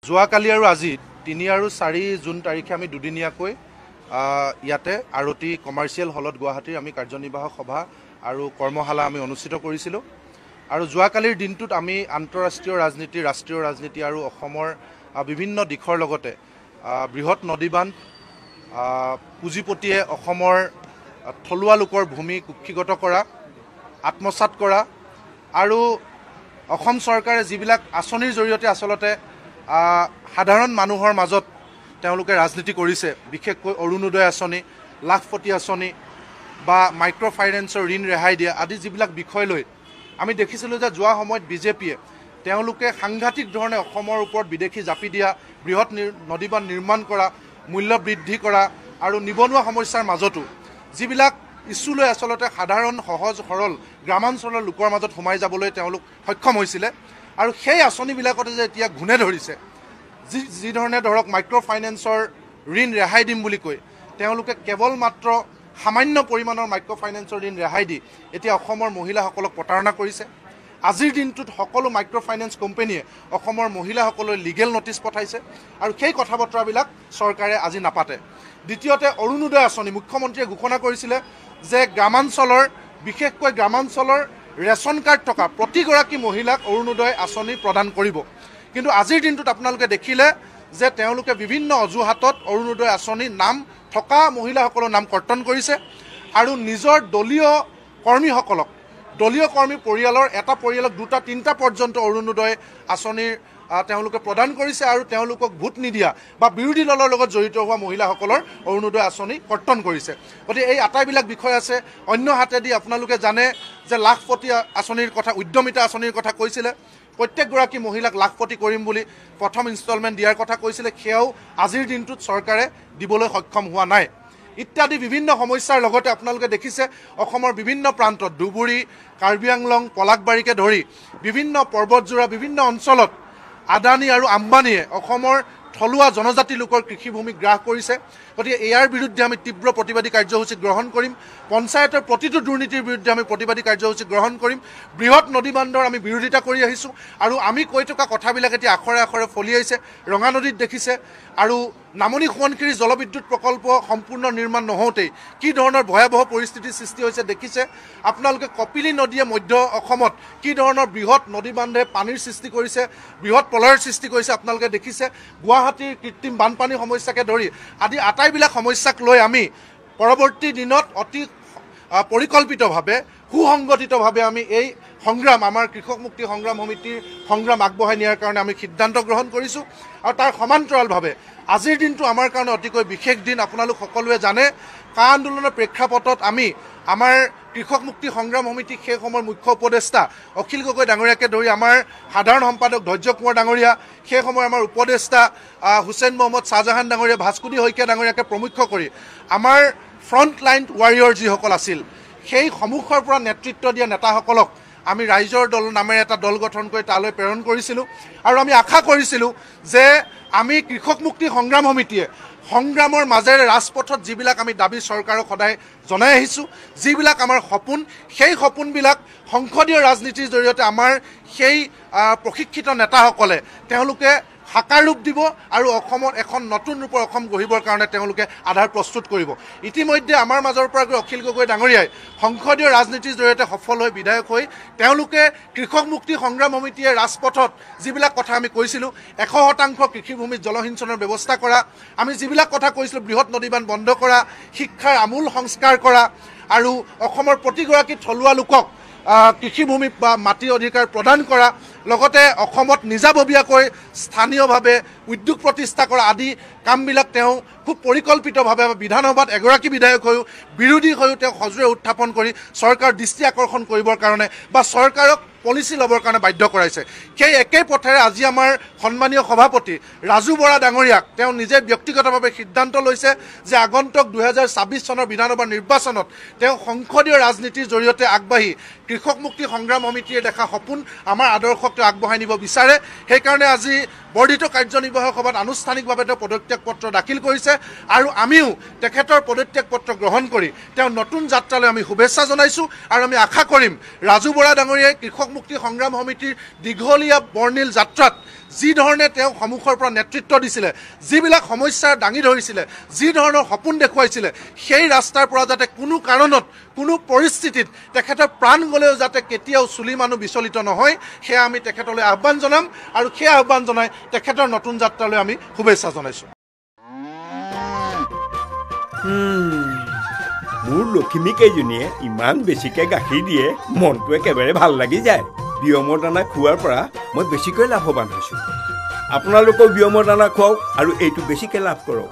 যোৱাকালি আৰু আজি ৩ আৰু ৪ জুন তাৰিখে আমি দুদিনীয়াকৈ ইয়াতে আৰতি কমাৰ্চিয়েল হলত গুৱাহাটীৰ আমি কাৰ্যনিৰ্বাহক সভা আৰু কৰ্মশালা আমি অনুষ্ঠিত কৰিছিলোঁ। আৰু যোৱাকালিৰ দিনটোত আমি আন্তঃৰাষ্ট্ৰীয় ৰাজনীতি, ৰাষ্ট্ৰীয় ৰাজনীতি আৰু অসমৰ বিভিন্ন দিশৰ লগতে বৃহৎ নদীবান্ধ, পুঁজিপতিয়ে অসমৰ থলুৱা লোকৰ ভূমি কুক্ষিগত কৰা, আত্মসাৎ কৰা আৰু অসম চৰকাৰে যিবিলাক আঁচনিৰ জৰিয়তে আচলতে সাধাৰণ মানুহৰ মাজত তেওঁলোকে ৰাজনীতি কৰিছে, বিশেষকৈ অৰুণোদয় আঁচনি, লাখপতি আঁচনি বা মাইক্ৰ' ফাইনেন্সৰ ঋণ ৰেহাই দিয়া আদি যিবিলাক বিষয় লৈ আমি দেখিছিলোঁ যে যোৱা সময়ত বিজেপিয়ে তেওঁলোকে সাংঘাতিক ধৰণে অসমৰ ওপৰত বিদেশী জাপি দিয়া, বৃহৎ নদীবান্ধ নিৰ্মাণ কৰা, মূল্য বৃদ্ধি কৰা আৰু নিবনুৱা সমস্যাৰ মাজতো যিবিলাক ইছ্যু লৈ আচলতে সাধাৰণ সহজ সৰল গ্ৰামাঞ্চলৰ লোকৰ মাজত সোমাই যাবলৈ তেওঁলোক সক্ষম হৈছিলে। আৰু সেই আঁচনিবিলাকতে যে এতিয়া ঘূনে ধৰিছে, যি ধৰণে ধৰক মাইক্ৰ' ফাইনেন্সৰ ঋণ ৰেহাই দিম বুলি কৈ তেওঁলোকে কেৱল মাত্ৰ সামান্য পৰিমাণৰ মাইক্ৰ' ফাইনেন্সৰ ঋণ ৰেহাই দি এতিয়া অসমৰ মহিলাসকলক প্ৰতাৰণা কৰিছে। আজিৰ দিনটোত সকলো মাইক্ৰ' ফাইনেন্স কোম্পানীয়ে অসমৰ মহিলাসকললৈ লিগেল নটিচ পঠাইছে আৰু সেই কথা বতৰাবিলাক চৰকাৰে আজি নাপাতে। দ্বিতীয়তে অৰুণোদয় আঁচনি মুখ্যমন্ত্ৰীয়ে ঘোষণা কৰিছিলে যে গ্ৰামাঞ্চলৰ, বিশেষকৈ গ্ৰামাঞ্চলৰ ৰেচন কাৰ্ড থকা প্ৰতিগৰাকী মহিলাক অৰুণোদয় আঁচনি প্ৰদান কৰিব। কিন্তু আজিৰ দিনটোত আপোনালোকে দেখিলে যে তেওঁলোকে বিভিন্ন অজুহাতত অৰুণোদয় আঁচনিৰ নাম থকা মহিলাসকলৰ নাম কৰ্তন কৰিছে আৰু নিজৰ দলীয় কৰ্মীসকলক, দলীয় কৰ্মী পৰিয়ালৰ এটা পৰিয়ালক 2-3টা পৰ্যন্ত অৰুণোদয় আঁচনিৰ তেওঁলোকে প্ৰদান কৰিছে আৰু তেওঁলোকক ভোট নিদিয়া বা বিৰোধী দলৰ লগত জড়িত হোৱা মহিলাসকলৰ অৰুণোদয় আঁচনি কৰ্তন কৰিছে। গতিকে এই আটাইবিলাক বিষয় আছে। অন্য হাতেদি আপোনালোকে জানে যে লাখপতি আঁচনিৰ কথা, উদ্যমিতা আঁচনিৰ কথা কৈছিলে, প্ৰত্যেকগৰাকী মহিলাক লাখপতি কৰিম বুলি প্ৰথম ইনষ্টলমেণ্ট দিয়াৰ কথা কৈছিলে, সেয়াও আজিৰ দিনটোত চৰকাৰে দিবলৈ সক্ষম হোৱা নাই। ইত্যাদি বিভিন্ন সমস্যাৰ লগতে আপোনালোকে দেখিছে অসমৰ বিভিন্ন প্ৰান্তত ধুবুৰী, কাৰ্বি আংলং, পলাশবাৰীকে ধৰি বিভিন্ন পৰ্বতজোৰা বিভিন্ন অঞ্চলত আদানী আৰু আম্বানীয়ে অসমৰ থলুৱা জনজাতি লোকৰ কৃষিভূমি গ্ৰাস কৰিছে। গতিকে ইয়াৰ বিৰুদ্ধে আমি তীব্ৰ প্ৰতিবাদী কাৰ্যসূচী গ্ৰহণ কৰিম। পঞ্চায়তৰ প্ৰতিটো দুৰ্নীতিৰ বিৰুদ্ধে আমি প্ৰতিবাদী কাৰ্যসূচী গ্ৰহণ কৰিম। বৃহৎ নদীবান্ধৰ আমি বিৰোধিতা কৰি আহিছোঁ আৰু আমি কৈ থকা কথাবিলাক এতিয়া আখৰে আখৰে ফলিয়াইছে। ৰঙা নদীত দেখিছে আৰু নামনি সোৱণশিৰি জলবিদ্যুৎ প্ৰকল্প সম্পূৰ্ণ নিৰ্মাণ নহওঁতেই কি ধৰণৰ ভয়াৱহ পৰিস্থিতিৰ সৃষ্টি হৈছে দেখিছে। আপোনালোকে কপিলী নদীয়ে মধ্য অসমত কি ধৰণৰ বৃহৎ নদীবান্ধে পানীৰ সৃষ্টি কৰিছে, বৃহৎ প্ৰলয়ৰ সৃষ্টি কৰিছে আপোনালোকে দেখিছে। গুৱাহাটীৰ কৃত্ৰিম বানপানী সমস্যাকে ধৰি আদি আটাইবিলাক সমস্যাক লৈ আমি পৰৱৰ্তী দিনত অতি পৰিকল্পিতভাৱে, সুসংগঠিতভাৱে আমি এই সংগ্ৰাম, আমাৰ কৃষক মুক্তি সংগ্ৰাম সমিতিৰ সংগ্ৰাম আগবঢ়াই নিয়াৰ কাৰণে আমি সিদ্ধান্ত গ্ৰহণ কৰিছোঁ। আৰু তাৰ সমান্তৰালভাৱে আজিৰ দিনটো আমাৰ কাৰণে অতিকৈ বিশেষ দিন। আপোনালোক সকলোৱে জানে কা আন্দোলনৰ প্ৰেক্ষাপটত আমি আমাৰ কৃষক মুক্তি সংগ্ৰাম সমিতি সেই সময়ৰ মুখ্য উপদেষ্টা অখিল গগৈ ডাঙৰীয়াকে ধৰি আমাৰ সাধাৰণ সম্পাদক ধৈৰ্য কোঁৱৰ ডাঙৰীয়া, সেই সময়ৰ আমাৰ উপদেষ্টা হুছেইন মহম্মদ শ্বাহজাহান ডাঙৰীয়া, ভাস্কুদি শইকীয়া ডাঙৰীয়াকে প্ৰমুখ্য কৰি আমাৰ ফ্ৰণ্ট লাইন ৱাৰিয়ৰ যিসকল আছিল, সেই সন্মুখৰ পৰা নেতৃত্ব দিয়া নেতাসকলক আমি ৰাইজৰ দল নামেৰে এটা দল গঠন কৰি তালৈ প্ৰেৰণ কৰিছিলোঁ। আৰু আমি আশা কৰিছিলোঁ যে আমি কৃষক মুক্তি সংগ্ৰাম সমিতিয়ে সংগ্ৰামৰ মাজেৰে ৰাজপথত যিবিলাক আমি দাবী চৰকাৰক সদায় জনাই আহিছোঁ, যিবিলাক আমাৰ সপোন, সেই সপোনবিলাক সংসদীয় ৰাজনীতিৰ জৰিয়তে আমাৰ সেই প্ৰশিক্ষিত নেতাসকলে তেওঁলোকে সাকাৰ ৰূপ দিব আৰু অসমত এখন নতুন ৰূপৰ অসম গঢ়িবৰ কাৰণে তেওঁলোকে আধাৰ প্ৰস্তুত কৰিব। ইতিমধ্যে আমাৰ মাজৰ পৰা গৈ অখিল গগৈ ডাঙৰীয়াই সংসদীয় ৰাজনীতিৰ জৰিয়তে সফল হৈ বিধায়ক হৈ তেওঁলোকে কৃষক মুক্তি সংগ্ৰাম সমিতিয়ে ৰাজপথত যিবিলাক কথা আমি কৈছিলোঁ, 100% কৃষিভূমিত জলসিঞ্চনৰ ব্যৱস্থা কৰা, আমি যিবিলাক কথা কৈছিলোঁ বৃহৎ নদীবান্ধ বন্ধ কৰা, শিক্ষাৰ আমূল সংস্কাৰ কৰা আৰু অসমৰ প্ৰতিগৰাকী থলুৱা লোকক কৃষিভূমি বা মাটি অধিকাৰ প্ৰদান কৰা, লগতে অসমত নিজাববীয়াকৈ স্থানীয়ভাৱে উদ্যোগ প্ৰতিষ্ঠা কৰা আদি কামবিলাক তেওঁ খুব পৰিকল্পিতভাৱে বিধানসভাত এগৰাকী বিধায়ক হৈও বিৰোধী হৈও তেওঁ সজোৰে উত্থাপন কৰি চৰকাৰৰ দৃষ্টি আকৰ্ষণ কৰিবৰ কাৰণে বা চৰকাৰক পলিচি ল'বৰ কাৰণে বাধ্য কৰাইছে। সেই একেই পথেৰে আজি আমাৰ সন্মানীয় সভাপতি ৰাজু বৰা ডাঙৰীয়াক তেওঁ নিজে ব্যক্তিগতভাৱে সিদ্ধান্ত লৈছে যে আগন্তুক 2026 চনৰ বিধানসভা নিৰ্বাচনত তেওঁ সংসদীয় ৰাজনীতিৰ জৰিয়তে আগবাঢ়ি কৃষক মুক্তি সংগ্ৰাম সমিতিয়ে দেখা সপোন, আমাৰ আদৰ্শক তেওঁ আগবঢ়াই নিব বিচাৰে। সেইকাৰণে আজি বৰ্ধিত কাৰ্যনিৰ্বাহক সভাত আনুষ্ঠানিকভাৱে তেওঁ পদত্যাগ পত্ৰ দাখিল কৰিছে আৰু আমিও তেখেতৰ পদত্যাগ পত্ৰ গ্ৰহণ কৰি তেওঁ নতুন যাত্ৰালৈ আমি শুভেচ্ছা জনাইছোঁ। আৰু আমি আশা কৰিম ৰাজু বৰা ডাঙৰীয়াই কৃষক মুক্তি সংগ্ৰাম সমিতিৰ দীঘলীয়া বৰ্ণিল যাত্ৰাত যি ধৰণে তেওঁ সন্মুখৰ পৰা নেতৃত্ব দিছিলে, যিবিলাক সমস্যা দাঙি ধৰিছিলে, যি ধৰণৰ সপোন দেখুৱাইছিলে, সেই ৰাস্তাৰ পৰা যাতে কোনো কাৰণত কোনো পৰিস্থিতিত তেখেতৰ প্ৰাণ গ'লেও যাতে কেতিয়াও চুলি মানুহ বিচলিত নহয়, সেয়া আমি তেখেতলৈ আহ্বান জনাম আৰু সেই আহ্বান জনাই তেখেতৰ নতুন যাত্ৰালৈ আমি শুভেচ্ছা জনাইছোঁ। মোৰ লখিমী কেইজনীয়ে ইমান বেছিকৈ গাখীৰ দিয়ে, মনটো একেবাৰে ভাল লাগি যায়। বিয়মৰ দানা খোৱাৰ পৰা মই বেছিকৈ লাভৱান হৈছোঁ। আপোনালোকেও বিয়মৰ দানা খুৱাওক আৰু এইটো বেছিকৈ লাভ কৰক।